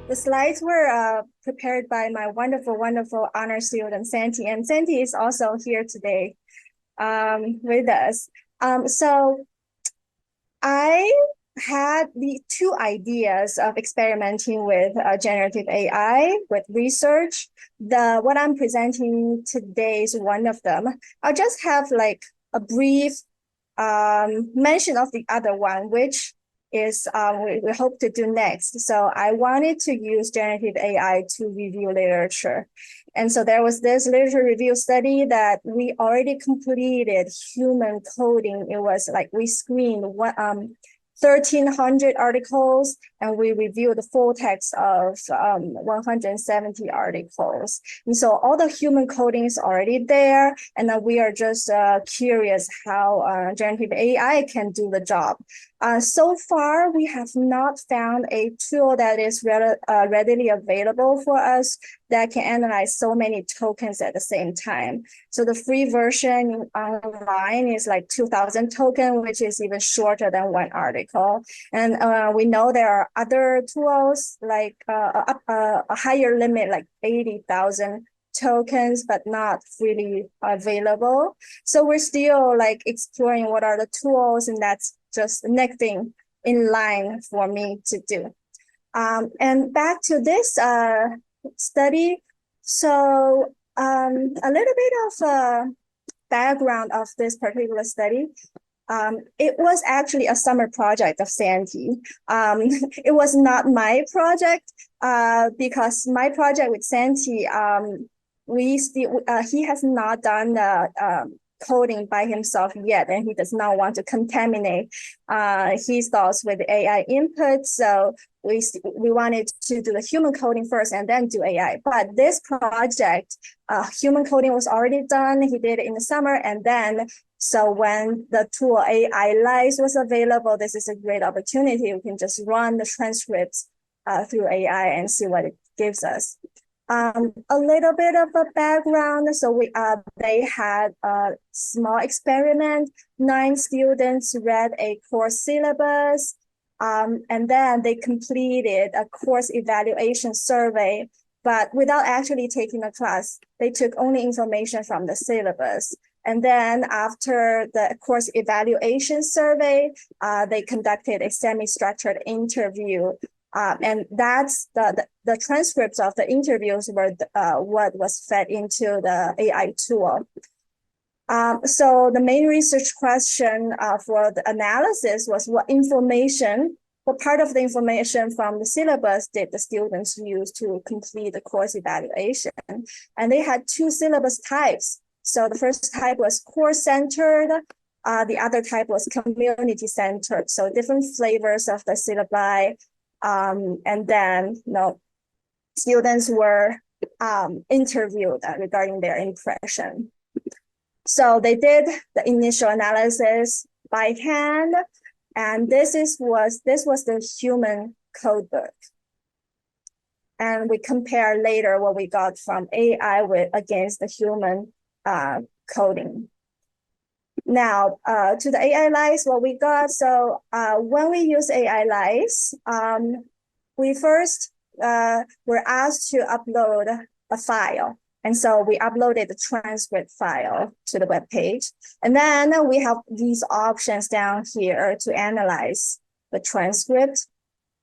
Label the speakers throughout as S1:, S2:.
S1: The slides were prepared by my wonderful, wonderful honor student, Santi, and Santi is also here today with us. So I had the two ideas of experimenting with generative AI with research. What I'm presenting today is one of them. I'll just have like a brief mention of the other one, which is we hope to do next. So I wanted to use generative AI to review literature. And so there was this literature review study that we already completed human coding. It was like we screened 1,300 articles, and we reviewed the full text of 170 articles. And so all the human coding is already there, and then we are just curious how generative AI can do the job. So far, we have not found a tool that is readily available for us that can analyze so many tokens at the same time. So the free version online is like 2,000 tokens, which is even shorter than one article. And we know there are other tools like a higher limit, like 80,000 tokens, but not really available. So we're still like exploring what are the tools, and that's just the next thing in line for me to do. And back to this study. So a little bit of background of this particular study. It was actually a summer project of Santi. It was not my project because my project with Santi, he has not done the coding by himself yet, and he does not want to contaminate his thoughts with AI input. So we wanted to do the human coding first and then do AI. But this project, human coding was already done. He did it in the summer, and then so when the tool AI Lice was available, this is a great opportunity. We can just run the transcripts through AI and see what it gives us. A little bit of a background. So they had a small experiment. 9 students read a course syllabus, and then they completed a course evaluation survey, but without actually taking a class. They took only information from the syllabus. And then after the course evaluation survey, they conducted a semi-structured interview. And that's the transcripts of the interviews were what was fed into the AI tool. So the main research question for the analysis was what part of the information from the syllabus did the students use to complete the course evaluation? And they had 2 syllabus types. So the first type was course-centered. The other type was community-centered. So different flavors of the syllabi. And then, students were interviewed regarding their impression. So they did the initial analysis by hand, and this was the human code book. And we compare later what we got from AI against the human coding. Now, to the AI Lice, what we got. So when we use AI Lice, we first were asked to upload a file. And so we uploaded the transcript file to the web page. And then we have these options down here to analyze the transcript.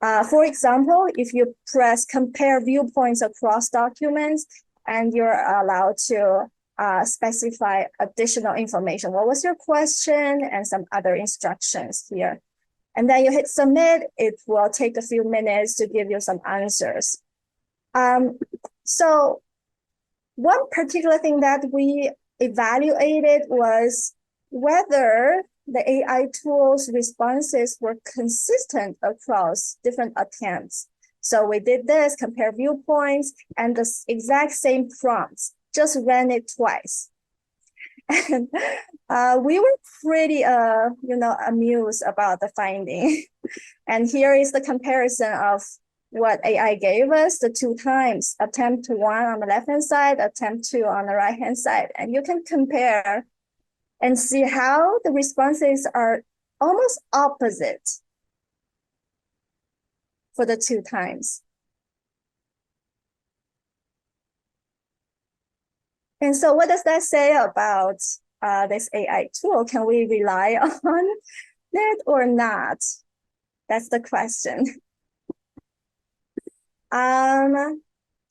S1: For example, if you press compare viewpoints across documents, and you're allowed to specify additional information. What was your question? And some other instructions here. And then you hit submit. It will take a few minutes to give you some answers. So one particular thing that we evaluated was whether the AI tool's responses were consistent across different attempts. So we did this, compare viewpoints, and the exact same prompts, just ran it twice. And we were pretty, amused about the finding. And here is the comparison of what AI gave us the 2 times, attempt 1 on the left-hand side, attempt 2 on the right-hand side. And you can compare and see how the responses are almost opposite for the 2 times. And so what does that say about this AI tool? Can we rely on it or not? That's the question.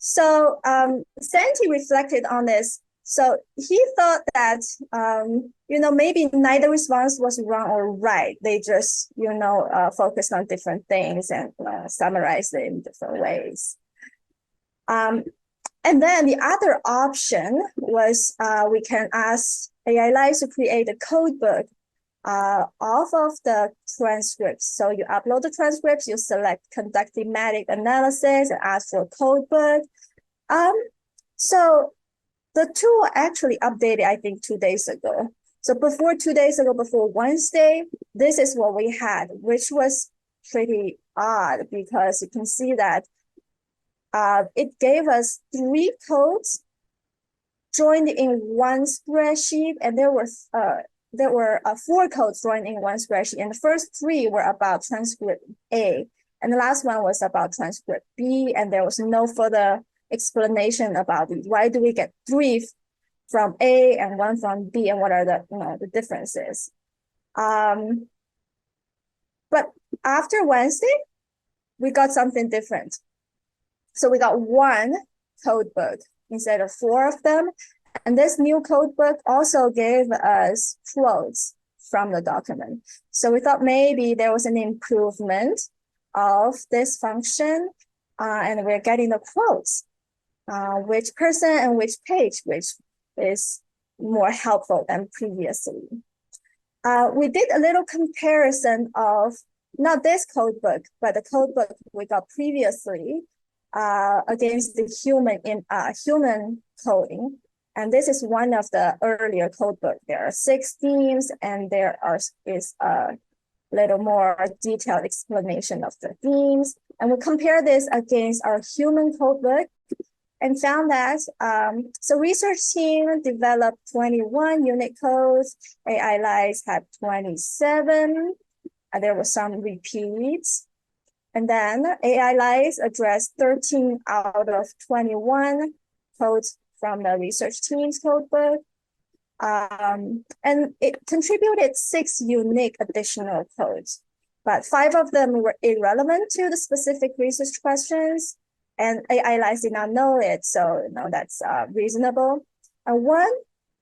S1: Santi reflected on this. So he thought that, maybe neither response was wrong or right. They just, focused on different things and summarized it in different ways. And then the other option was we can ask AI Live to create a code book off of the transcripts. So you upload the transcripts, you select conduct thematic analysis and ask for a code book. So the tool actually updated, I think, 2 days ago. So before 2 days ago, before Wednesday, this is what we had, which was pretty odd because you can see that it gave us 3 codes joined in one spreadsheet, and there were 4 codes joined in one spreadsheet, and the first 3 were about transcript A, and the last one was about transcript B, and there was no further explanation about it. Why do we get 3 from A and 1 from B, and what are the differences? But after Wednesday, we got something different. So we got 1 code book instead of 4 of them. And this new code book also gave us quotes from the document. So we thought maybe there was an improvement of this function, and we're getting the quotes, which person and which page, which is more helpful than previously. We did a little comparison of not this code book, but the code book we got previously against the human coding. And this is one of the earlier code book. There are 6 themes, and there is a little more detailed explanation of the themes. And we'll compare this against our human code book and found that, so research team developed 21 unit codes, AI Lives had 27, and there were some repeats. And then AI Lives addressed 13 out of 21 codes from the research team's codebook. And it contributed 6 unique additional codes, but 5 of them were irrelevant to the specific research questions, and AI Lives did not know it, so that's reasonable. And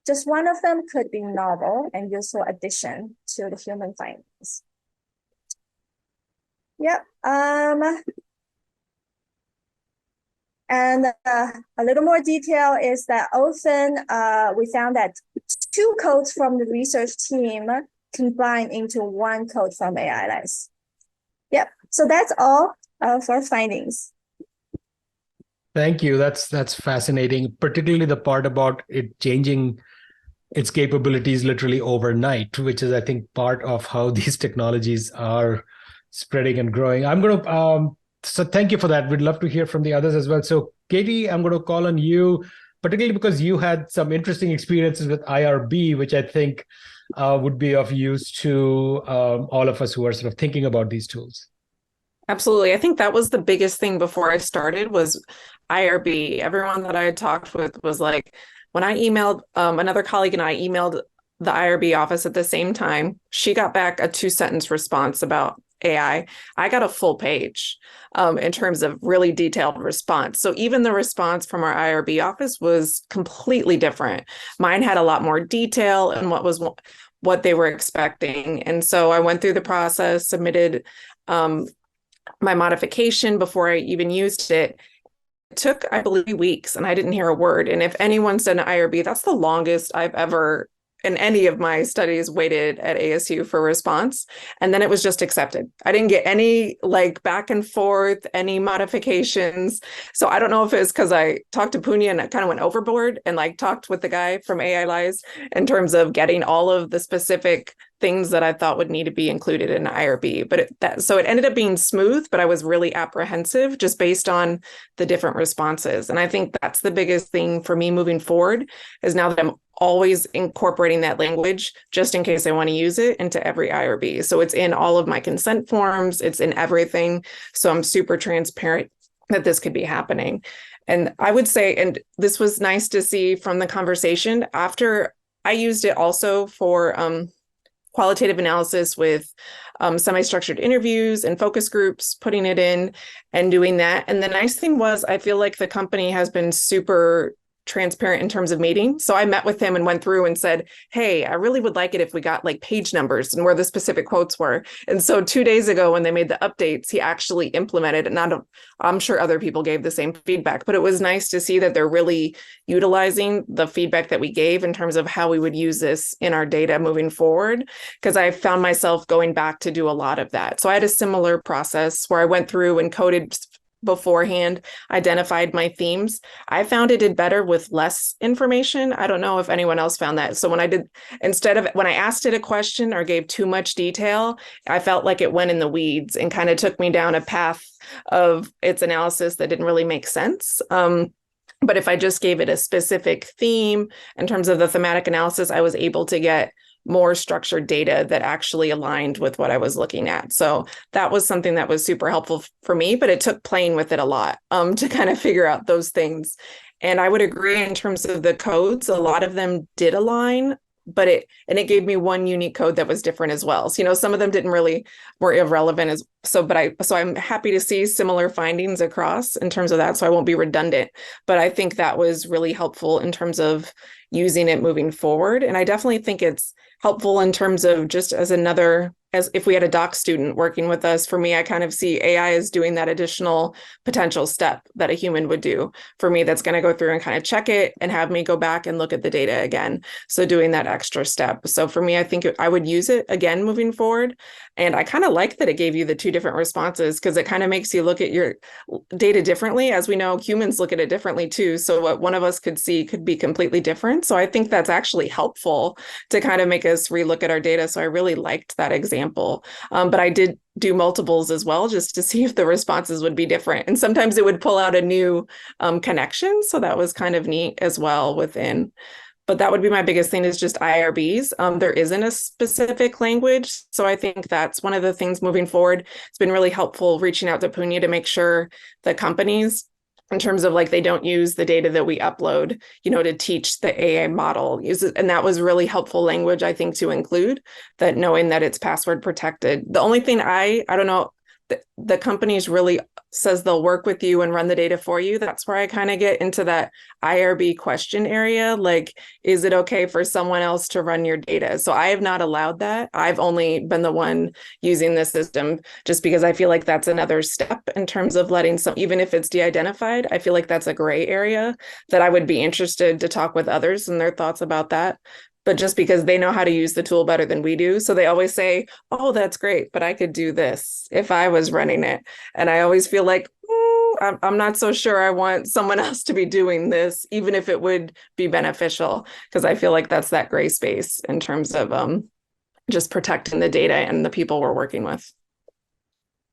S1: just one of them could be novel and useful addition to the human findings. Yep. And a little more detail is that often we found that 2 codes from the research team combine into 1 code from AI Lives. Yep, so that's all for findings.
S2: Thank you. That's fascinating, particularly the part about it changing its capabilities literally overnight, which is, I think, part of how these technologies are spreading and growing. I'm going to so thank you for that. We'd love to hear from the others as well. So Katie, I'm going to call on you, particularly because you had some interesting experiences with IRB, which I think would be of use to all of us who are sort of thinking about these tools.
S3: Absolutely. I think that was the biggest thing before I started was IRB. Everyone that I had talked with was like, when I emailed, another colleague and I emailed the IRB office at the same time, she got back a 2-sentence response about AI. I got a full page in terms of really detailed response. So even the response from our IRB office was completely different. Mine had a lot more detail and what they were expecting. And so I went through the process, submitted my modification before I even used it. It took, I believe, weeks, and I didn't hear a word. And if anyone's done an IRB, that's the longest I've ever in any of my studies waited at ASU for a response. And then it was just accepted. I didn't get any back and forth, any modifications. So I don't know if it was because I talked to Punya and I kind of went overboard and talked with the guy from AI Lives in terms of getting all of the specific things that I thought would need to be included in IRB. But so it ended up being smooth, but I was really apprehensive just based on the different responses. And I think that's the biggest thing for me moving forward is now that I'm always incorporating that language just in case I want to use it into every IRB. So it's in all of my consent forms, it's in everything. So I'm super transparent that this could be happening. And I would say, and this was nice to see from the conversation after I used it also for qualitative analysis with semi-structured interviews and focus groups, putting it in and doing that. And the nice thing was, I feel like the company has been super transparent in terms of meetings. So I met with him and went through and said, hey, I really would like it if we got like page numbers and where the specific quotes were. And so 2 days ago, when they made the updates, he actually implemented it. And I'm sure other people gave the same feedback, but it was nice to see that they're really utilizing the feedback that we gave in terms of how we would use this in our data moving forward. Because I found myself going back to do a lot of that. So I had a similar process where I went through and coded beforehand, identified my themes. I found it did better with less information. I don't know if anyone else found that. So when I asked it a question or gave too much detail, I felt like it went in the weeds and kind of took me down a path of its analysis that didn't really make sense. But if I just gave it a specific theme in terms of the thematic analysis, I was able to get more structured data that actually aligned with what I was looking at. So that was something that was super helpful for me, but it took playing with it a lot to kind of figure out those things. And I would agree in terms of the codes, a lot of them did align, but it gave me one unique code that was different as well. So, some of them were irrelevant so I'm happy to see similar findings across in terms of that. So I won't be redundant, but I think that was really helpful in terms of using it moving forward. And I definitely think it's helpful in terms of just as if we had a doc student working with us. For me, I kind of see AI as doing that additional potential step that a human would do for me, that's going to go through and kind of check it and have me go back and look at the data again. So doing that extra step. So for me, I think I would use it again moving forward. And I kind of like that it gave you the two different responses, because it kind of makes you look at your data differently. As we know, humans look at it differently too. So what one of us could see could be completely different. So I think that's actually helpful to kind of make us relook at our data. So I really liked that example. But I did do multiples as well, just to see if the responses would be different. And sometimes it would pull out a new connection. So that was kind of neat as well within. But that would be my biggest thing, is just IRBs. There isn't a specific language. So I think that's one of the things moving forward. It's been really helpful reaching out to Punya to make sure the companies, in terms of like, they don't use the data that we upload, to teach the AI model. And that was really helpful language, I think, to include, that knowing that it's password protected. The only thing I don't know, the companies really says they'll work with you and run the data for you. That's where I kind of get into that IRB question area. Like, is it okay for someone else to run your data? So I have not allowed that. I've only been the one using the system, just because I feel like that's another step in terms of letting even if it's de-identified, I feel like that's a gray area that I would be interested to talk with others and their thoughts about that. But just because they know how to use the tool better than we do. So they always say, oh, that's great, but I could do this if I was running it. And I always feel like, I'm not so sure I want someone else to be doing this, even if it would be beneficial, because I feel like that's that gray space in terms of just protecting the data and the people we're working with.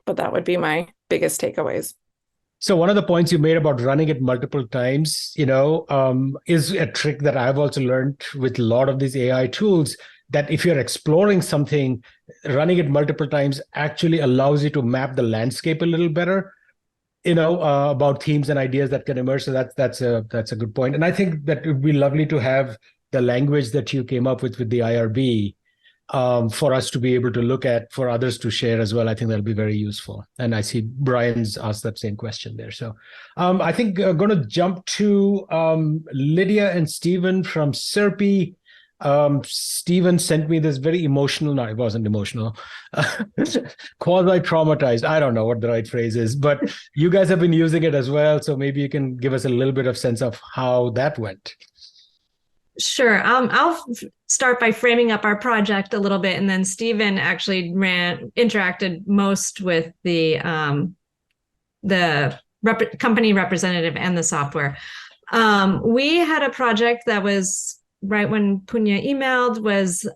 S3: But that would be my biggest takeaways.
S2: So one of the points you made about running it multiple times, is a trick that I've also learned with a lot of these AI tools, that if you're exploring something, running it multiple times actually allows you to map the landscape a little better, about themes and ideas that can emerge. So that's a good point. And I think that it would be lovely to have the language that you came up with the IRB, for us to be able to look at, for others to share as well. I think that'll be very useful. And I see Brian's asked that same question there. So I think I'm going to jump to Lydia and Stephen from Serpi. Stephen sent me this very emotional, no, it wasn't emotional, quasi-traumatized. I don't know what the right phrase is, but you guys have been using it as well. So maybe you can give us a little bit of sense of how that went.
S4: Sure. I'll start by framing up our project a little bit, and then Stephen actually interacted most with the company representative and the software. We had a project that was right when Punya emailed, was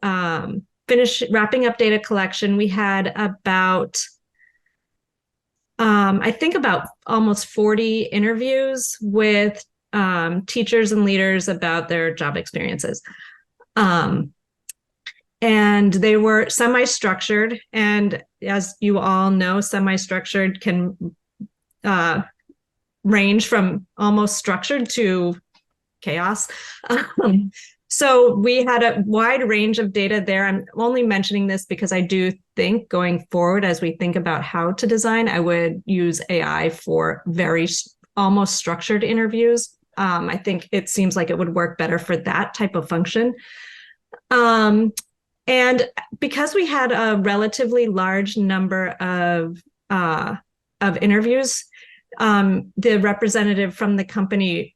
S4: wrapping up data collection. We had about I think about almost 40 interviews with teachers and leaders about their job experiences. And they were semi-structured. And as you all know, semi-structured can range from almost structured to chaos. So we had a wide range of data there. I'm only mentioning this because I do think going forward, as we think about how to design, I would use AI for very almost structured interviews. I think it seems like it would work better for that type of function. And because we had a relatively large number of interviews, the representative from the company,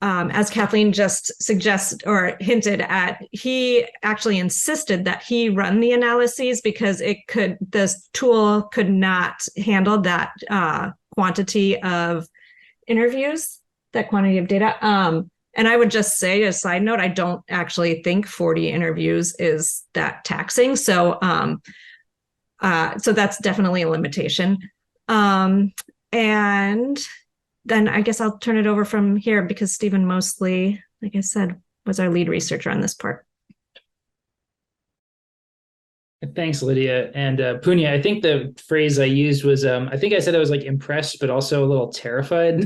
S4: as Kathleen just suggested or hinted at, he actually insisted that he run the analyses because this tool could not handle that quantity of interviews, that quantity of data. And I would just say, as a side note, I don't actually think 40 interviews is that taxing. So that's definitely a limitation. And then I guess I'll turn it over from here because Stephen mostly, like I said, was our lead researcher on this part.
S5: Thanks, Lydia. And Punya, I think the phrase I used was, I think I said I was like impressed, but also a little terrified.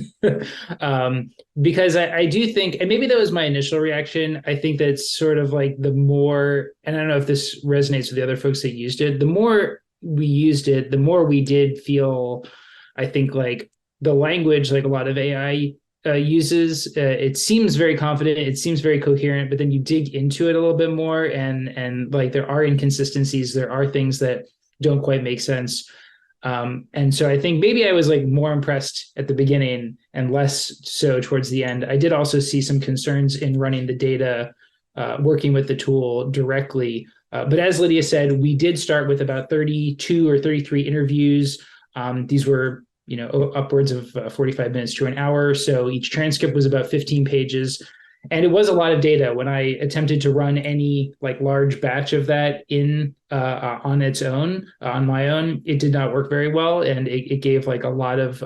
S5: Because I do think, and maybe that was my initial reaction, I think that's sort of like the more, and I don't know if this resonates with the other folks that used it, the more we used it, the more we did feel, I think, like the language, like a lot of AI uses, it seems very confident, it seems very coherent, but then you dig into it a little bit more, and like there are inconsistencies, there are things that don't quite make sense. And so I think maybe I was like more impressed at the beginning and less so towards the end. I did also see some concerns in running the data, working with the tool directly. But as Lydia said, we did start with about 32 or 33 interviews. These were upwards of 45 minutes to an hour. So each transcript was about 15 pages. And it was a lot of data. When I attempted to run any like large batch of that on its own, on my own, it did not work very well. And it gave like a lot of,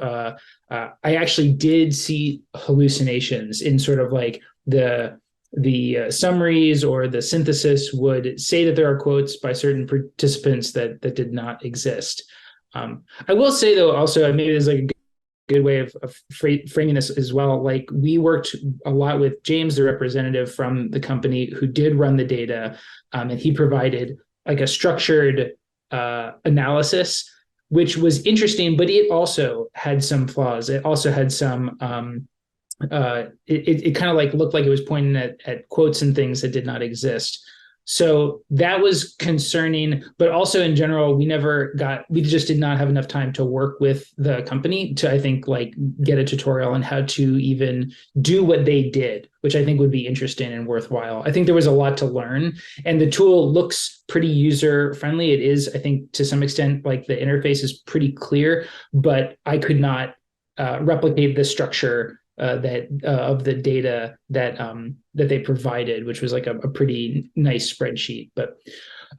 S5: I actually did see hallucinations in sort of like the summaries, or the synthesis would say that there are quotes by certain participants that did not exist. I will say though, also, maybe there's like a good way of framing this as well. Like we worked a lot with James, the representative from the company who did run the data, and he provided like a structured analysis, which was interesting, but it also had some flaws. It also had some, it kind of like looked like it was pointing at quotes and things that did not exist. So that was concerning, but also in general, we just did not have enough time to work with the company to, I think, like get a tutorial on how to even do what they did, which I think would be interesting and worthwhile. I think there was a lot to learn, and the tool looks pretty user friendly. It is, I think, to some extent, like the interface is pretty clear, but I could not replicate the structure of the data that they provided, which was like a pretty nice spreadsheet. But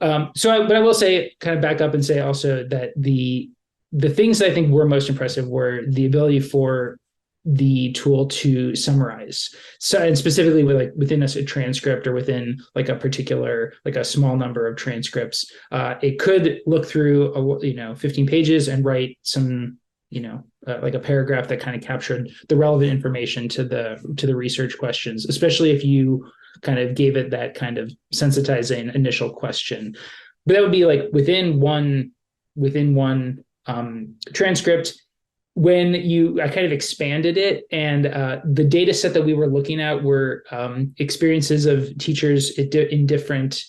S5: I will say, kind of back up and say also that the things that I think were most impressive were the ability for the tool to summarize. So, and specifically within a transcript, or within like a particular, like a small number of transcripts, it could look through 15 pages and write some, like a paragraph that kind of captured the relevant information to the research questions, especially if you kind of gave it that kind of sensitizing initial question. But that would be like within one transcript. When I kind of expanded it, and the data set that we were looking at were experiences of teachers in different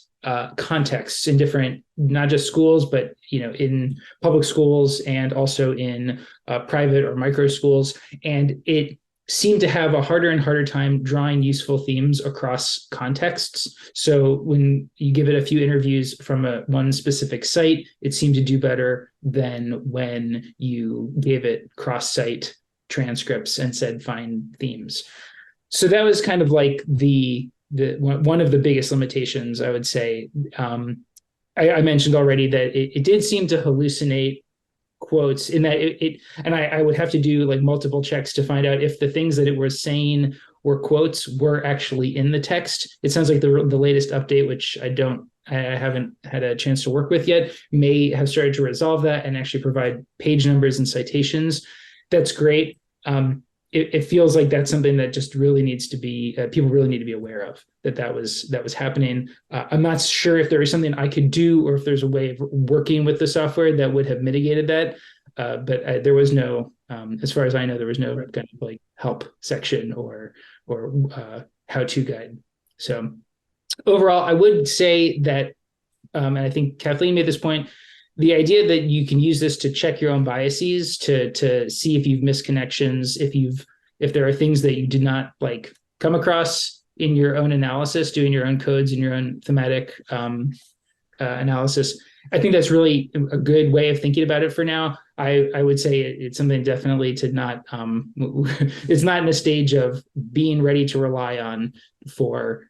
S5: contexts, in different, not just schools, but in public schools and also in private or micro schools. And it seemed to have a harder and harder time drawing useful themes across contexts. So when you give it a few interviews from one specific site, it seemed to do better than when you gave it cross-site transcripts and said find themes. So that was kind of like one of the biggest limitations, I would say. I mentioned already that it did seem to hallucinate quotes, in that and I would have to do like multiple checks to find out if the things that it was saying were quotes were actually in the text. It sounds like the latest update, which I haven't had a chance to work with yet, may have started to resolve that and actually provide page numbers and citations. That's great. it feels like that's something that just really needs to be, people really need to be aware of, that was happening. I'm not sure if there is something I could do, or if there's a way of working with the software that would have mitigated that. But there was no, as far as I know, there was no kind of like help section or how-to guide. So overall, I would say that, and I think Kathleen made this point, the idea that you can use this to check your own biases, to see if you've missed connections, if there are things that you did not like come across in your own analysis, doing your own codes and your own thematic analysis. I think that's really a good way of thinking about it for now. I would say it's something definitely to not, it's not in a stage of being ready to rely on for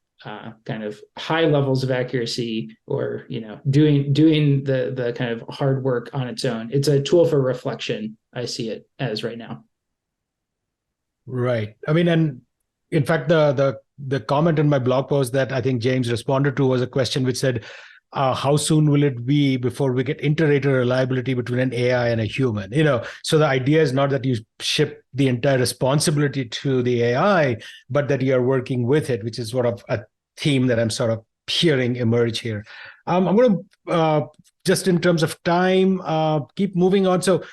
S5: kind of high levels of accuracy, or doing the kind of hard work on its own. It's a tool for reflection, I see it as right now.
S2: Right. I mean, and in fact, the comment in my blog post that I think James responded to was a question which said, how soon will it be before we get inter-rater reliability between an AI and a human? So the idea is not that you ship the entire responsibility to the AI, but that you are working with it, which is sort of a theme that I'm sort of hearing emerge here. I'm going to, just in terms of time, keep moving on. So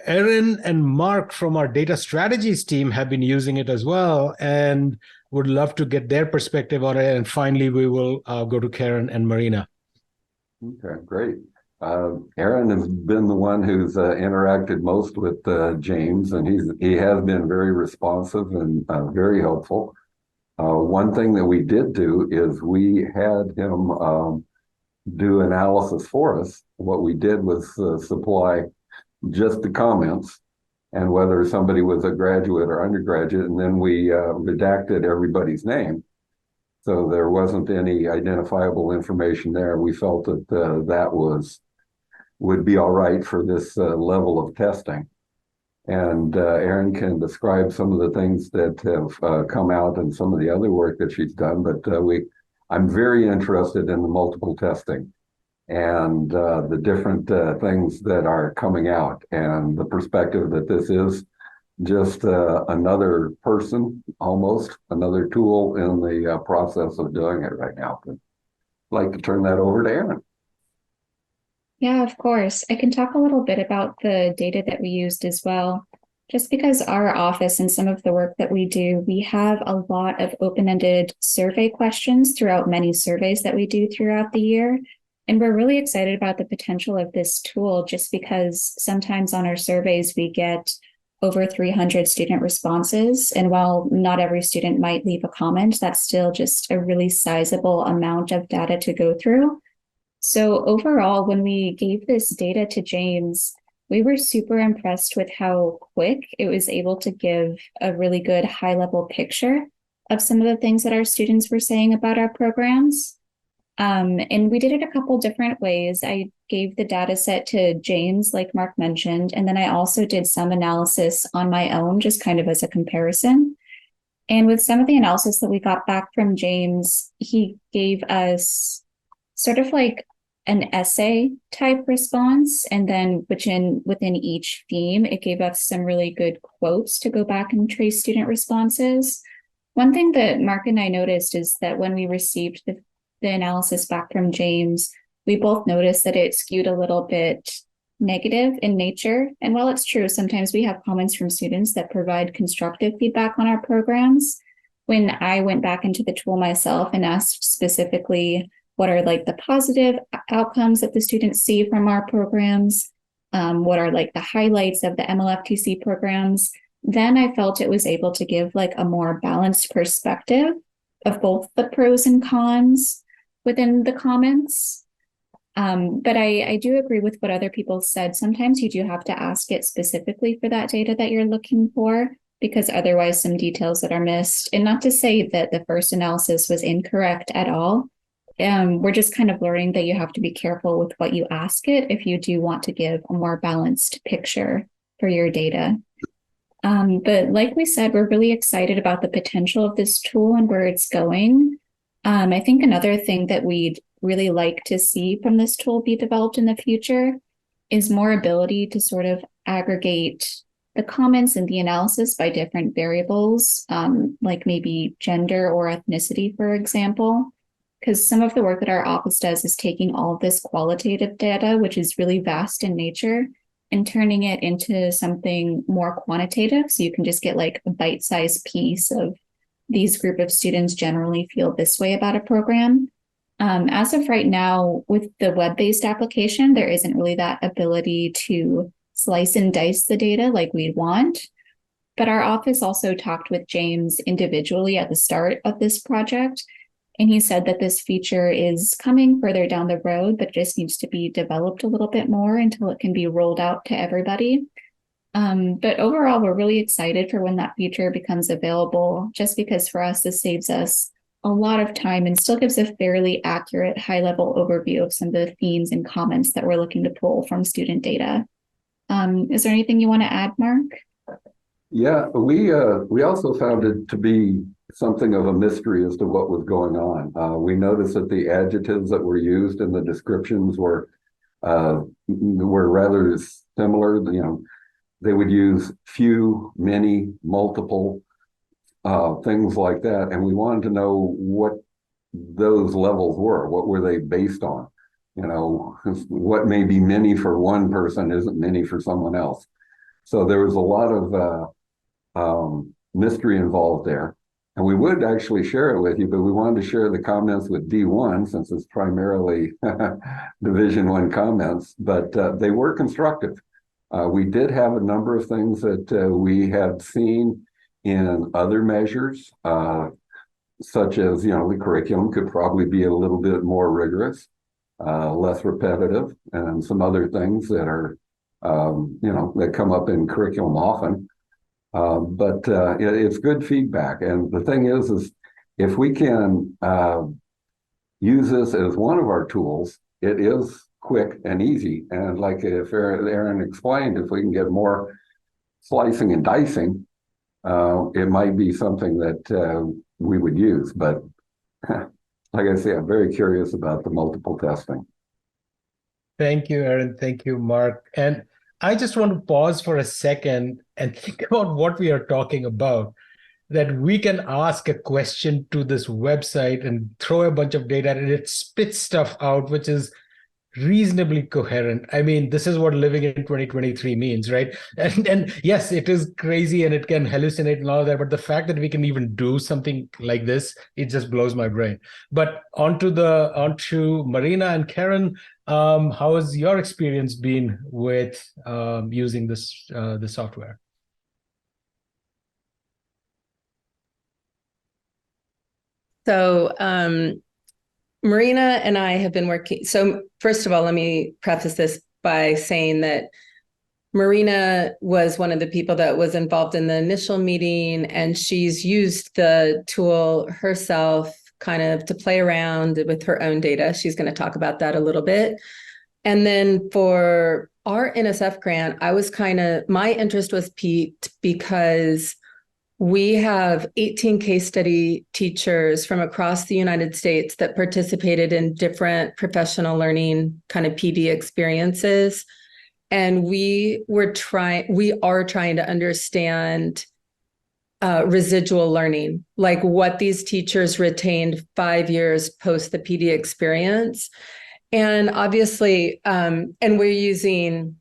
S2: Erin and Mark from our data strategies team have been using it as well, and would love to get their perspective on it. And finally, we will go to Karen and Marina.
S6: Okay, great. Aaron has been the one who's interacted most with James, and he has been very responsive and very helpful. One thing that we did do is we had him do analysis for us. What we did was supply just the comments and whether somebody was a graduate or undergraduate, and then we redacted everybody's name. So there wasn't any identifiable information there. We felt that that would be all right for this level of testing. And Erin can describe some of the things that have come out and some of the other work that she's done, but I'm very interested in the multiple testing and the different things that are coming out, and the perspective that this is just another person, almost another tool in the process of doing it right now. But I'd like to turn that over to Erin.
S7: Yeah, of course. I can talk a little bit about the data that we used as well. Just because our office and some of the work that we do, we have a lot of open-ended survey questions throughout many surveys that we do throughout the year. And we're really excited about the potential of this tool, just because sometimes on our surveys, we get over 300 student responses. And while not every student might leave a comment, that's still just a really sizable amount of data to go through. So overall, when we gave this data to James, we were super impressed with how quick it was able to give a really good high-level picture of some of the things that our students were saying about our programs. And we did it a couple different ways. I gave the data set to James, like Mark mentioned, and then I also did some analysis on my own, just kind of as a comparison. And with some of the analysis that we got back from James, he gave us sort of like an essay type response, and then within each theme, it gave us some really good quotes to go back and trace student responses. One thing that Mark and I noticed is that when we received the analysis back from James, we both noticed that it skewed a little bit negative in nature. And while it's true, sometimes we have comments from students that provide constructive feedback on our programs. When I went back into the tool myself and asked specifically what are like the positive outcomes that the students see from our programs, what are like the highlights of the MLFTC programs, then I felt it was able to give like a more balanced perspective of both the pros and cons within the comments. But I do agree with what other people said. Sometimes you do have to ask it specifically for that data that you're looking for, because otherwise some details that are missed. And not to say that the first analysis was incorrect at all. We're just kind of learning that you have to be careful with what you ask it if you do want to give a more balanced picture for your data. But like we said, we're really excited about the potential of this tool and where it's going. I think another thing that we'd really like to see from this tool be developed in the future is more ability to sort of aggregate the comments and the analysis by different variables, like maybe gender or ethnicity, for example. Because some of the work that our office does is taking all of this qualitative data, which is really vast in nature, and turning it into something more quantitative. So you can just get like a bite-sized piece of these group of students generally feel this way about a program. As of right now, with the web-based application, there isn't really that ability to slice and dice the data like we'd want. But our office also talked with James individually at the start of this project. And he said that this feature is coming further down the road, but just needs to be developed a little bit more until it can be rolled out to everybody. But overall, we're really excited for when that feature becomes available, just because for us, this saves us a lot of time and still gives a fairly accurate high-level overview of some of the themes and comments that we're looking to pull from student data. Is there anything you want to add, Mark?
S6: Yeah, we also found it to be something of a mystery as to what was going on. We noticed that the adjectives that were used in the descriptions were rather similar. You know, they would use few, many, multiple, things like that, and we wanted to know what those levels were. What were they based on? You know, what may be many for one person isn't many for someone else. So there was a lot of mystery involved there. And we would actually share it with you, but we wanted to share the comments with D1 since it's primarily Division 1 comments, but they were constructive. We did have a number of things that we had seen in other measures, such as, you know, the curriculum could probably be a little bit more rigorous, less repetitive, and some other things that are, you know, that come up in curriculum often. But it's good feedback. And the thing is if we can use this as one of our tools, it is quick and easy. And like if Aaron explained, if we can get more slicing and dicing, it might be something that we would use. But like I say, I'm very curious about the multiple testing.
S2: Thank you, Aaron. Thank you, Mark. And I just want to pause for a second and think about what we are talking about, that we can ask a question to this website and throw a bunch of data and it spits stuff out, which is reasonably coherent. I mean, this is what living in 2023 means, right? And yes, it is crazy and it can hallucinate and all that, but the fact that we can even do something like this, it just blows my brain. But onto Marina and Karen, how has your experience been with using this the software?
S8: So Marina and I have been working. So first of all, let me preface this by saying that Marina was one of the people that was involved in the initial meeting, and she's used the tool herself kind of to play around with her own data. She's going to talk about that a little bit. And then for our NSF grant, my interest was piqued because we have 18 case study teachers from across the United States that participated in different professional learning kind of PD experiences. And we are trying to understand residual learning, like what these teachers retained 5 years post the PD experience. And obviously, and we're using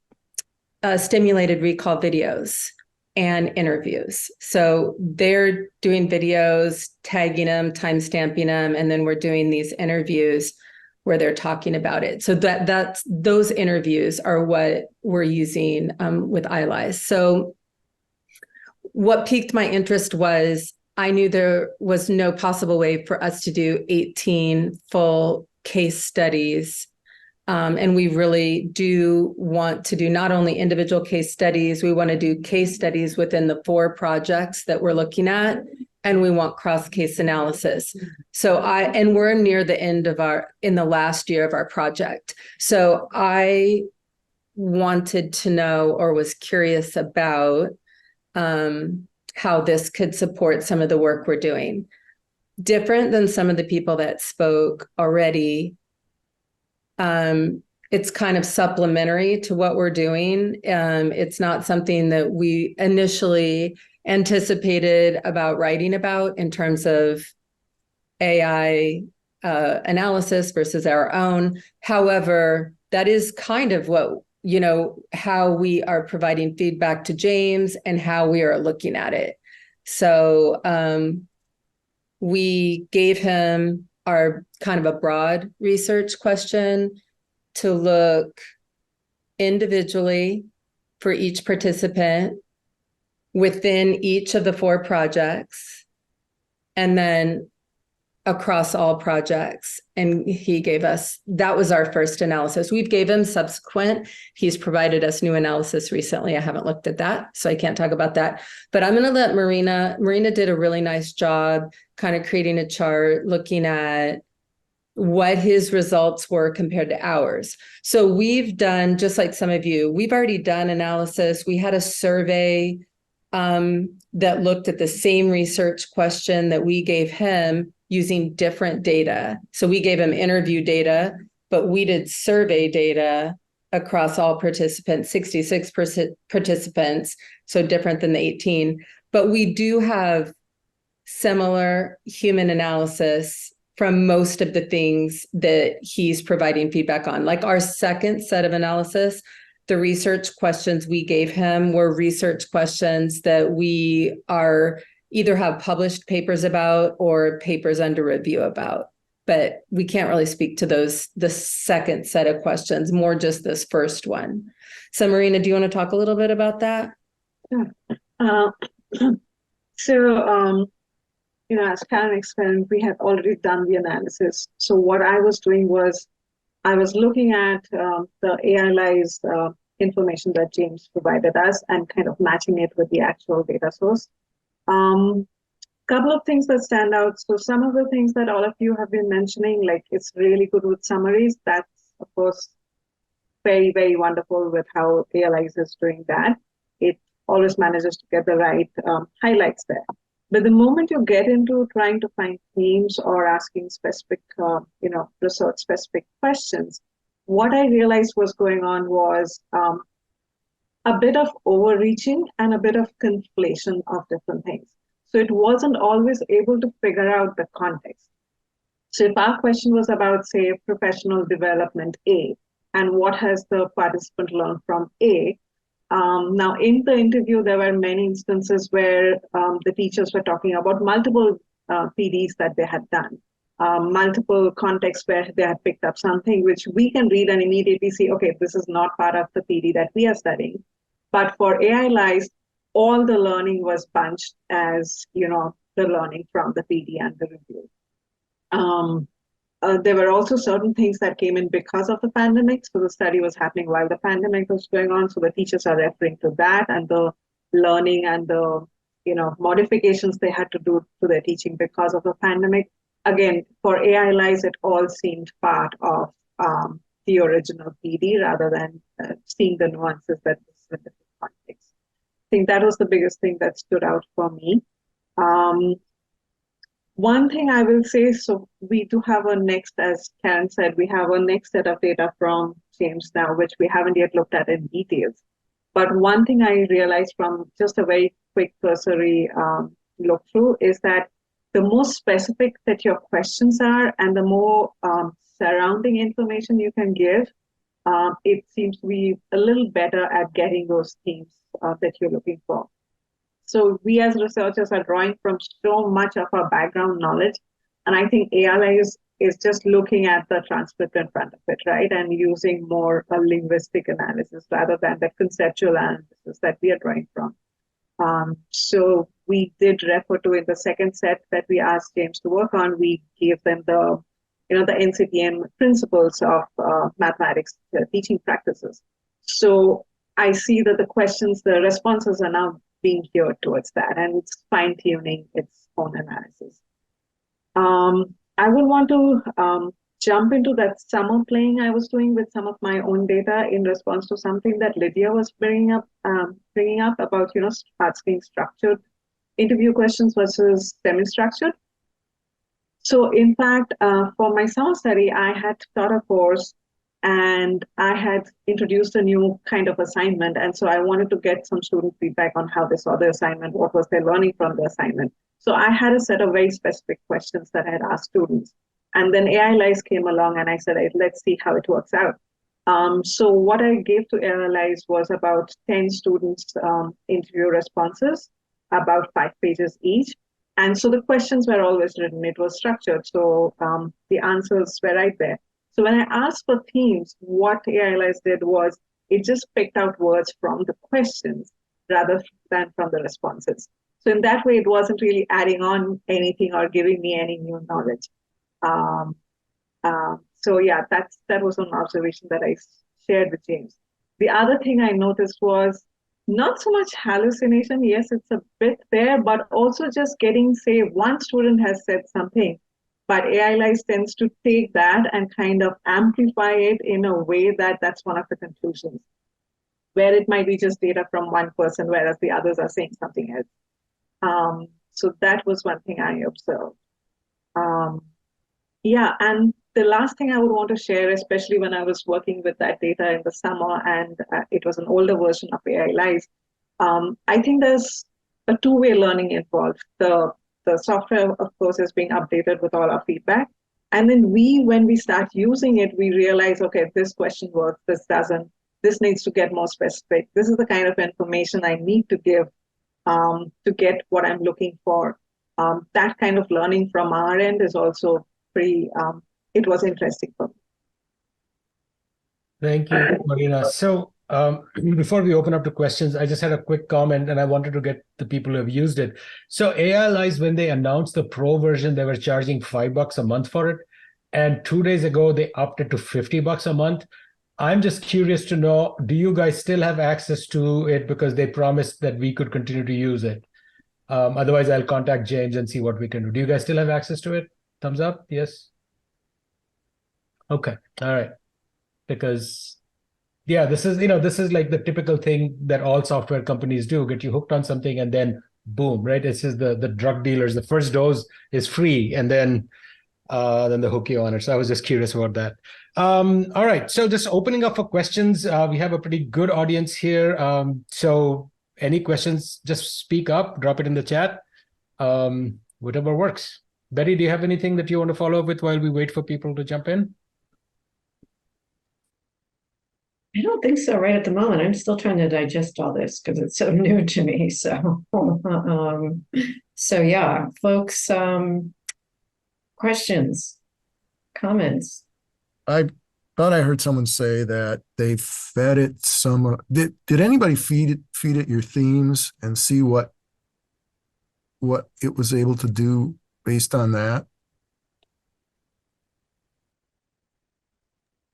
S8: stimulated recall videos and interviews. So they're doing videos, tagging them, timestamping them, and then we're doing these interviews where they're talking about it. So those interviews are what we're using with iLIS. So what piqued my interest was I knew there was no possible way for us to do 18 full case studies. And we really do want to do not only individual case studies, we want to do case studies within the 4 projects that we're looking at, and we want cross-case analysis. So we're near the end of in the last year of our project. So I wanted to know, or was curious about, how this could support some of the work we're doing. Different than some of the people that spoke already, it's kind of supplementary to what we're doing. It's not something that we initially anticipated about writing about in terms of AI analysis versus our own. However, that is kind of what, how we are providing feedback to James and how we are looking at it. So we gave him our kind of a broad research question to look individually for each participant within each of the 4 projects, and then across all projects. And he gave us, that was our first analysis. We've gave him subsequent. He's provided us new analysis recently. I haven't looked at that, so I can't talk about that. But I'm going to let Marina did a really nice job kind of creating a chart looking at what his results were compared to ours. So we've done, just like some of you, we've already done analysis. We had a survey that looked at the same research question that we gave him using different data. So we gave him interview data, but we did survey data across all participants, 66 participants, so different than the 18. But we do have similar human analysis from most of the things that he's providing feedback on. Like our second set of analysis, the research questions we gave him were research questions that we are either have published papers about or papers under review about. But we can't really speak to those, the second set of questions, more just this first one. So Marina, do you want to talk a little bit about that?
S9: Yeah. As Karen explained, we had already done the analysis. So what I was doing was I was looking at the AI-ized information that James provided us and kind of matching it with the actual data source. Couple of things that stand out. So some of the things that all of you have been mentioning, like it's really good with summaries. That's, of course, very, very wonderful with how AI-ized is doing that. It always manages to get the right highlights there. But the moment you get into trying to find themes or asking specific, research-specific questions, what I realized was going on was a bit of overreaching and a bit of conflation of different things. So it wasn't always able to figure out the context. So if our question was about, say, professional development A, and what has the participant learned from A, now, in the interview, there were many instances where the teachers were talking about multiple PDs that they had done, multiple contexts where they had picked up something which we can read and immediately see, okay, this is not part of the PD that we are studying. But for AI-ized, all the learning was bunched as, the learning from the PD and the review. There were also certain things that came in because of the pandemic. So the study was happening while the pandemic was going on. So the teachers are referring to that and the learning and the, modifications they had to do to their teaching because of the pandemic. Again, for AI-ized, it all seemed part of the original PD rather than seeing the nuances that was in different contexts. I think that was the biggest thing that stood out for me. One thing I will say, so we do have a next, as Karen said, we have a next set of data from James now, which we haven't yet looked at in details. But one thing I realized from just a very quick cursory look through is that the more specific that your questions are and the more surrounding information you can give, it seems to be a little better at getting those themes that you're looking for. So we as researchers are drawing from so much of our background knowledge. And I think AI is just looking at the transcript in front of it, right? And using more a linguistic analysis rather than the conceptual analysis that we are drawing from. So we did refer to in the second set that we asked James to work on, we gave them the NCTM principles of mathematics teaching practices. So I see that the responses are now being geared towards that, and it's fine-tuning its own analysis. I would want to jump into that summer playing I was doing with some of my own data in response to something that Lydia was bringing up about, asking structured interview questions versus semi-structured. So in fact, for my summer study, I had taught a course, and I had introduced a new kind of assignment. And so I wanted to get some student feedback on how they saw the assignment, what was their learning from the assignment. So I had a set of very specific questions that I had asked students. And then AI Lies came along and I said, let's see how it works out. So what I gave to AI Lies was about 10 students' interview responses, about 5 pages each. And so the questions were always written, it was structured. So the answers were right there. So when I asked for themes, what AI Lies did was it just picked out words from the questions rather than from the responses. So in that way, it wasn't really adding on anything or giving me any new knowledge. So yeah, that was an observation that I shared with James. The other thing I noticed was not so much hallucination. Yes, it's a bit there, but also just getting, say, one student has said something, but AI Lies tends to take that and kind of amplify it in a way that that's one of the conclusions, where it might be just data from one person, whereas the others are saying something else. So that was one thing I observed. Yeah, and the last thing I would want to share, especially when I was working with that data in the summer and it was an older version of AI Lies, I think there's a two-way learning involved. The software, of course, is being updated with all our feedback. And then when we start using it, we realize, okay, this question works, this doesn't, this needs to get more specific. This is the kind of information I need to give to get what I'm looking for. That kind of learning from our end is also pretty, it was interesting for me.
S2: Thank you, Marina. So before we open up to questions, I just had a quick comment and I wanted to get the people who have used it. So AI Lies, when they announced the pro version, they were charging $5 a month for it. And 2 days ago, they upped it to $50 a month. I'm just curious to know, do you guys still have access to it? Because they promised that we could continue to use it. Otherwise, I'll contact James and see what we can do. Do you guys still have access to it? Thumbs up? Yes? Okay. All right. Because yeah, this is like the typical thing that all software companies do, get you hooked on something and then boom, right? This is the drug dealers. The first dose is free and then they hook you on it. So I was just curious about that. All right. So just opening up for questions. We have a pretty good audience here. So any questions, just speak up, drop it in the chat. Whatever works. Betty, do you have anything that you want to follow up with while we wait for people to jump in?
S10: I don't think so right at the moment. I'm still trying to digest all this because it's so new to me. So, so yeah, folks, questions, comments.
S11: I thought I heard someone say that they fed it some. Did anybody feed it your themes and see what it was able to do based on that?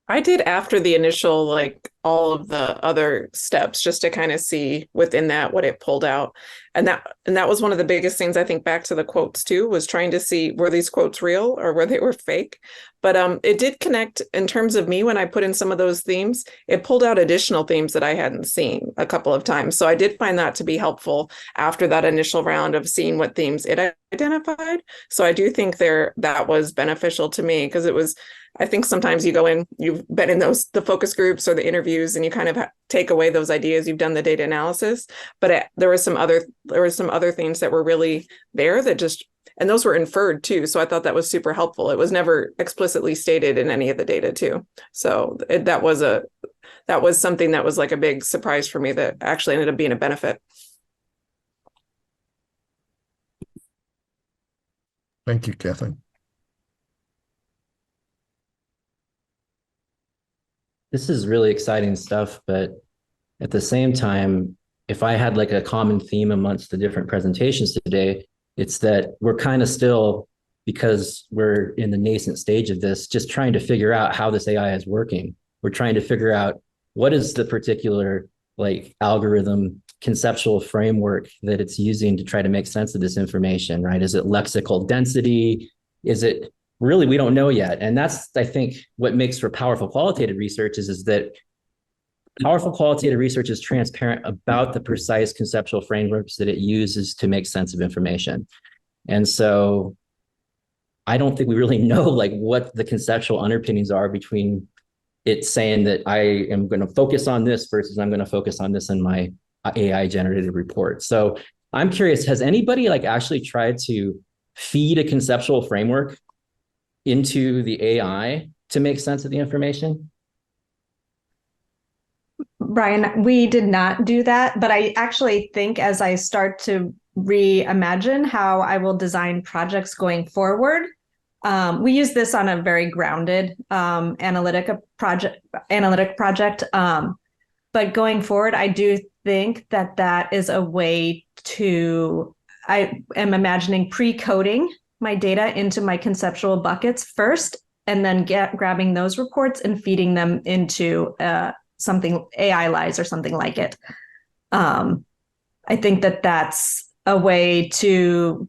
S3: I did after the initial, like all of the other steps, just to kind of see within that what it pulled out. And that was one of the biggest things, I think, back to the quotes too, was trying to see, were these quotes real or were they fake? But it did connect in terms of me when I put in some of those themes. It pulled out additional themes that I hadn't seen a couple of times. So I did find that to be helpful after that initial round of seeing what themes it identified. So I do think that was beneficial to me, because it was, I think sometimes you go in, you've been in the focus groups or the interviews, and you kind of take away those ideas. You've done the data analysis, but there were some other things that were really there that just, and those were inferred too. So I thought that was super helpful. It was never explicitly stated in any of the data too. So that was something that was like a big surprise for me that actually ended up being a benefit.
S11: Thank you, Kathleen.
S12: This is really exciting stuff, but at the same time, if I had like a common theme amongst the different presentations today, it's that we're kind of still, because we're in the nascent stage of this, just trying to figure out how this AI is working. We're trying to figure out what is the particular like algorithm, conceptual framework that it's using to try to make sense of this information, right? Is it lexical density? Is it really, we don't know yet. And that's, I think, what makes for powerful qualitative research is that powerful qualitative research is transparent about the precise conceptual frameworks that it uses to make sense of information. And so I don't think we really know like what the conceptual underpinnings are between it's saying that I am going to focus on this versus I'm going to focus on this in my AI generated report. So I'm curious, has anybody like actually tried to feed a conceptual framework into the AI to make sense of the information?
S4: Brian, we did not do that, but I actually think as I start to reimagine how I will design projects going forward, we use this on a very grounded analytic project. But going forward, I do think that that is a way to, I am imagining pre-coding my data into my conceptual buckets first, and then grabbing those reports and feeding them into something AI-lize or something like it. I think that that's a way to,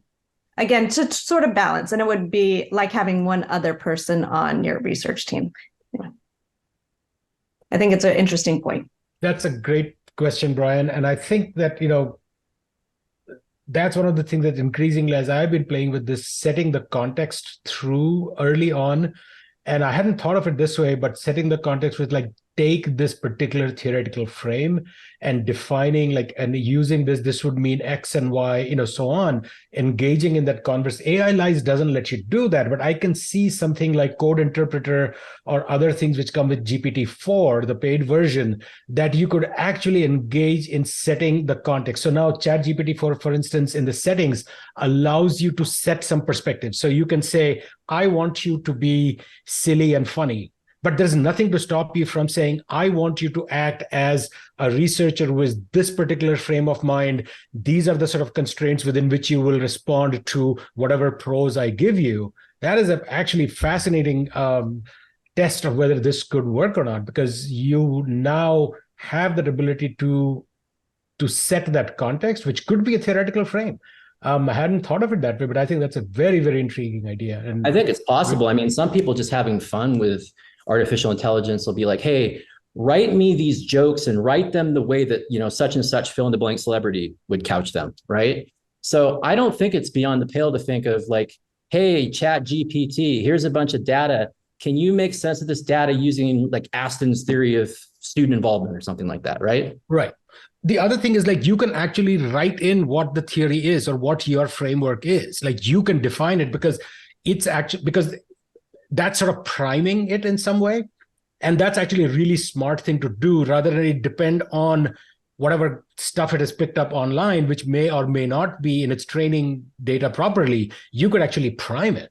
S4: again, to sort of balance, and it would be like having one other person on your research team. Yeah. I think it's an interesting point.
S2: That's a great question, Brian. And I think that, that's one of the things that increasingly, as I've been playing with this, setting the context through early on. And I hadn't thought of it this way, but setting the context with like, take this particular theoretical frame and defining like, and using this would mean X and Y, so on, engaging in that conversation. AI-lize doesn't let you do that, but I can see something like Code Interpreter or other things which come with GPT-4, the paid version, that you could actually engage in setting the context. So now ChatGPT-4, for instance, in the settings allows you to set some perspective. So you can say, I want you to be silly and funny. But there's nothing to stop you from saying, I want you to act as a researcher with this particular frame of mind. These are the sort of constraints within which you will respond to whatever prose I give you. That is actually fascinating test of whether this could work or not, because you now have that ability to set that context, which could be a theoretical frame. I hadn't thought of it that way, but I think that's a very, very intriguing idea. And
S12: I think it's possible. I mean, some people just having fun with artificial intelligence will be like, hey, write me these jokes and write them the way that, such and such fill in the blank celebrity would couch them, right? So I don't think it's beyond the pale to think of like, hey, Chat GPT, here's a bunch of data. Can you make sense of this data using like Aston's theory of student involvement or something like that, right?
S2: Right. The other thing is like you can actually write in what the theory is or what your framework is. Like you can define it because it's actually, because that's sort of priming it in some way. And that's actually a really smart thing to do rather than it depend on whatever stuff it has picked up online, which may or may not be in its training data properly. You could actually prime it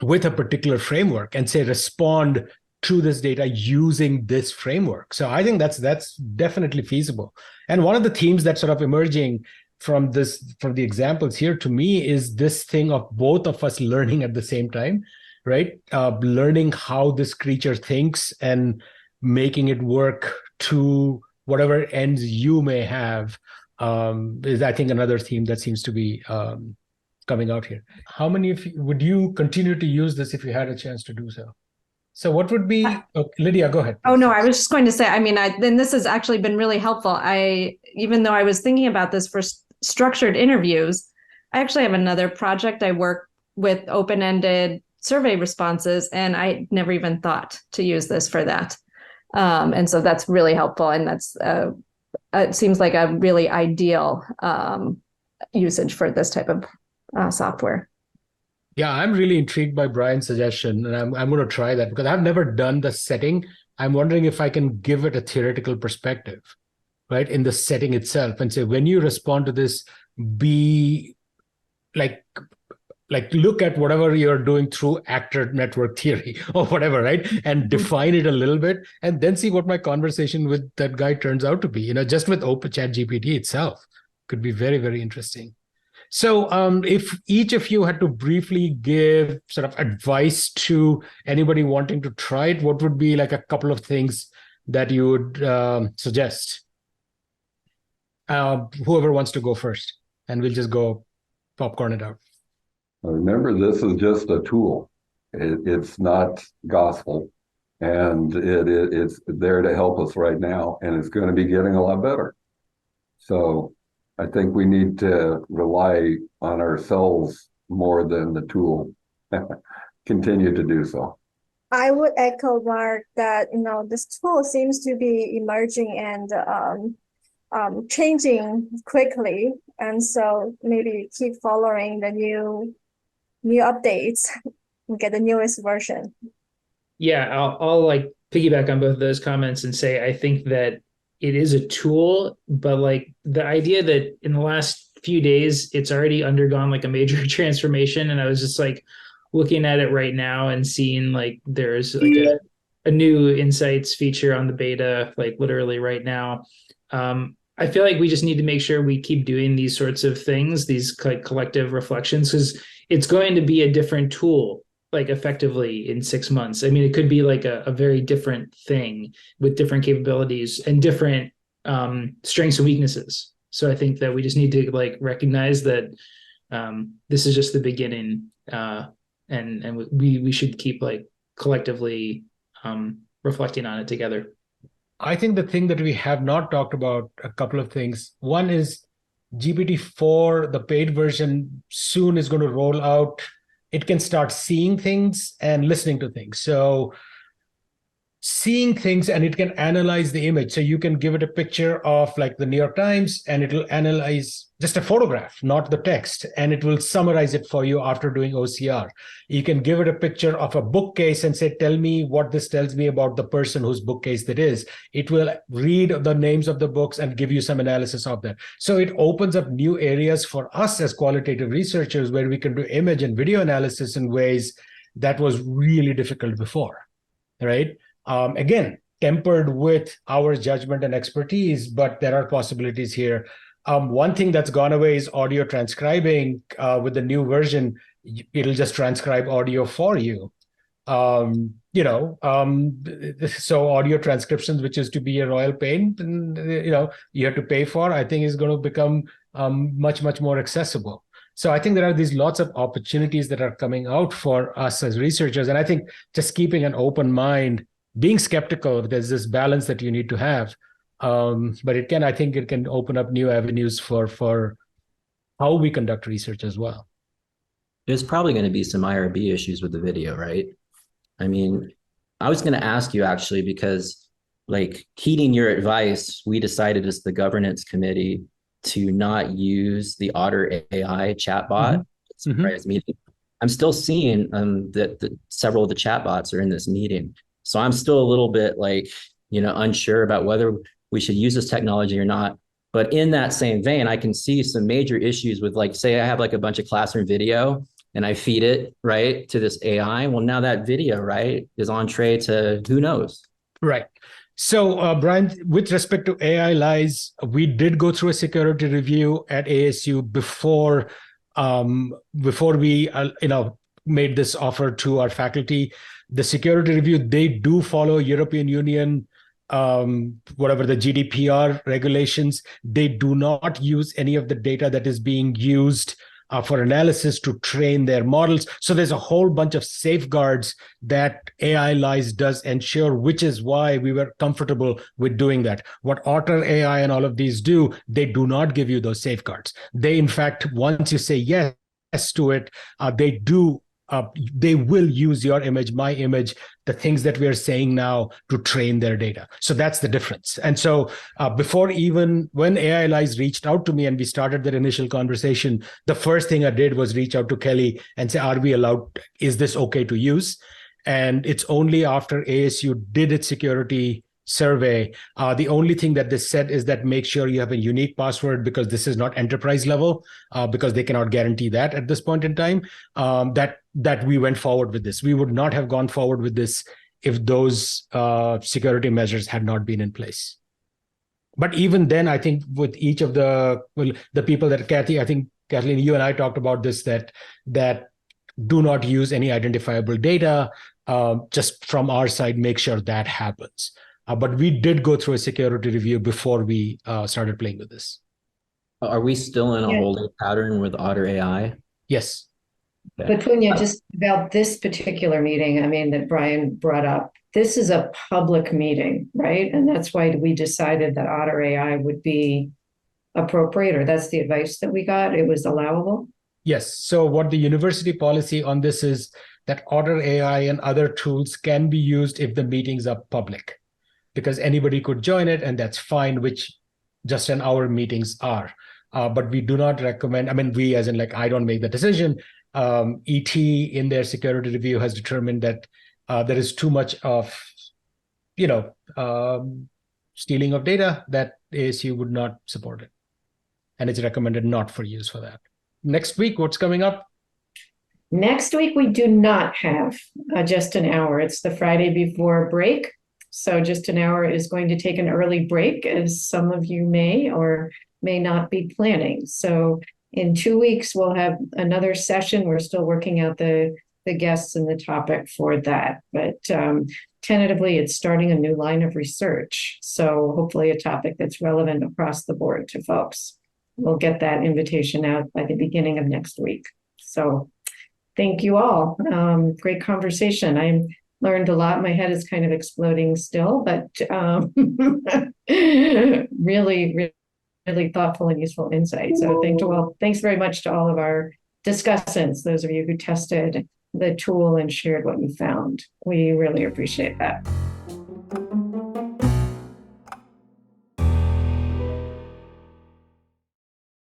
S2: with a particular framework and say, respond to this data using this framework. So I think that's definitely feasible. And one of the themes that's sort of emerging from the examples here to me is this thing of both of us learning at the same time, right? Learning how this creature thinks and making it work to whatever ends you may have is, I think, another theme that seems to be coming out here. How many of you, would you continue to use this if you had a chance to do so? So what would be, Lydia, go ahead.
S4: Oh, no, I was just going to say, I mean, then this has actually been really helpful. Even though I was thinking about this for structured interviews, I actually have another project. I work with open-ended survey responses, and I never even thought to use this for that. And so that's really helpful. And that's, it seems like a really ideal usage for this type of software.
S2: Yeah, I'm really intrigued by Brian's suggestion, and I'm going to try that because I've never done the setting. I'm wondering if I can give it a theoretical perspective, right, in the setting itself, and say, when you respond to this, be like look at whatever you're doing through actor network theory or whatever, right, and define it a little bit, and then see what my conversation with that guy turns out to be. Just with Open Chat GPT itself could be very, very interesting. So if each of you had to briefly give sort of advice to anybody wanting to try it, what would be like a couple of things that you would suggest? Whoever wants to go first, and we'll just go popcorn it out.
S6: Remember, this is just a tool. It's not gospel, and it's there to help us right now, and it's going to be getting a lot better. So I think we need to rely on ourselves more than the tool. Continue to do so.
S1: I would echo Mark that, this tool seems to be emerging and changing quickly. And so maybe keep following the new updates and get the newest version.
S5: Yeah, I'll like piggyback on both of those comments and say I think that it is a tool, but like the idea that in the last few days it's already undergone like a major transformation, and I was just like looking at it right now and seeing like there's like a new insights feature on the beta, like literally right now. I feel like we just need to make sure we keep doing these sorts of things, these like collective reflections, because it's going to be a different tool, like effectively in 6 months. I mean, it could be like a very different thing with different capabilities and different strengths and weaknesses. So I think that we just need to like recognize that this is just the beginning, and we should keep like collectively reflecting on it together.
S2: I think the thing that we have not talked about, a couple of things. One is GPT-4, the paid version soon is going to roll out. It can start seeing things and listening to things. So seeing things, and it can analyze the image. So you can give it a picture of like the New York Times, and it will analyze just a photograph, not the text, and it will summarize it for you after doing OCR. You can give it a picture of a bookcase and say, tell me what this tells me about the person whose bookcase that is. It will read the names of the books and give you some analysis of that. So it opens up new areas for us as qualitative researchers where we can do image and video analysis in ways that was really difficult before, right? Again, tempered with our judgment and expertise, but there are possibilities here. One thing that's gone away is audio transcribing. With the new version, it'll just transcribe audio for you. So audio transcriptions, which is to be a royal pain, and, you have to pay for, I think is going to become much, much more accessible. So I think there are these lots of opportunities that are coming out for us as researchers. And I think just keeping an open mind, being skeptical, there's this balance that you need to have. But I think it can open up new avenues for how we conduct research as well.
S12: There's probably going to be some IRB issues with the video, right? I mean, I was going to ask you actually, because like heeding your advice, we decided as the governance committee to not use the Otter AI chatbot. Surprise meeting. I'm still seeing that several of the chatbots are in this meeting. So I'm still a little bit like, unsure about whether we should use this technology or not. But in that same vein, I can see some major issues with like, say I have like a bunch of classroom video and I feed it, right, to this AI. Well, now that video, right, is entree to who knows.
S2: Right. So, Brian, with respect to AI lies, we did go through a security review at ASU before we, made this offer to our faculty. The security review, they do follow European Union, whatever the GDPR regulations. They do not use any of the data that is being used for analysis to train their models. So there's a whole bunch of safeguards that AI lies does ensure, which is why we were comfortable with doing that. What Otter AI and all of these do, they do not give you those safeguards. They, in fact, once you say yes to it, they will use your image, my image, the things that we are saying now to train their data. So that's the difference. And so when AI Lies reached out to me and we started that initial conversation, the first thing I did was reach out to Kelly and say, are we allowed, is this okay to use? And it's only after ASU did its security survey, the only thing that they said is that make sure you have a unique password, because this is not enterprise level, because they cannot guarantee that at this point in time, that we went forward with this. We would not have gone forward with this if those security measures had not been in place. But even then, I think with each of the people that Kathleen, you and I talked about this, that do not use any identifiable data, just from our side, make sure that happens. But we did go through a security review before we started playing with this.
S12: Are we still in a holding pattern with Otter AI?
S2: Yes.
S10: Okay. But Punya, just about this particular meeting, I mean, that Brian brought up, this is a public meeting, right? And that's why we decided that Otter AI would be appropriate, or that's the advice that we got. It was allowable.
S2: Yes. So what the university policy on this is that Otter AI and other tools can be used if the meetings are public, because anybody could join it and that's fine, which just an hour meetings are. But we do not recommend, I mean, we as in like, I don't make the decision. ET in their security review has determined that there is too much of, stealing of data that ASU would not support it. And it's recommended not for use for that. Next week, what's coming up?
S10: Next week, we do not have just an hour. It's the Friday before break. So just an hour is going to take an early break, as some of you may or may not be planning. So in 2 weeks, we'll have another session. We're still working out the guests and the topic for that. But tentatively, it's starting a new line of research. So hopefully a topic that's relevant across the board to folks. We'll get that invitation out by the beginning of next week. So thank you all. Great conversation. I learned a lot. My head is kind of exploding still, but really thoughtful and useful insight. So thanks very much to all of our discussants, those of you who tested the tool and shared what you found. We really appreciate that.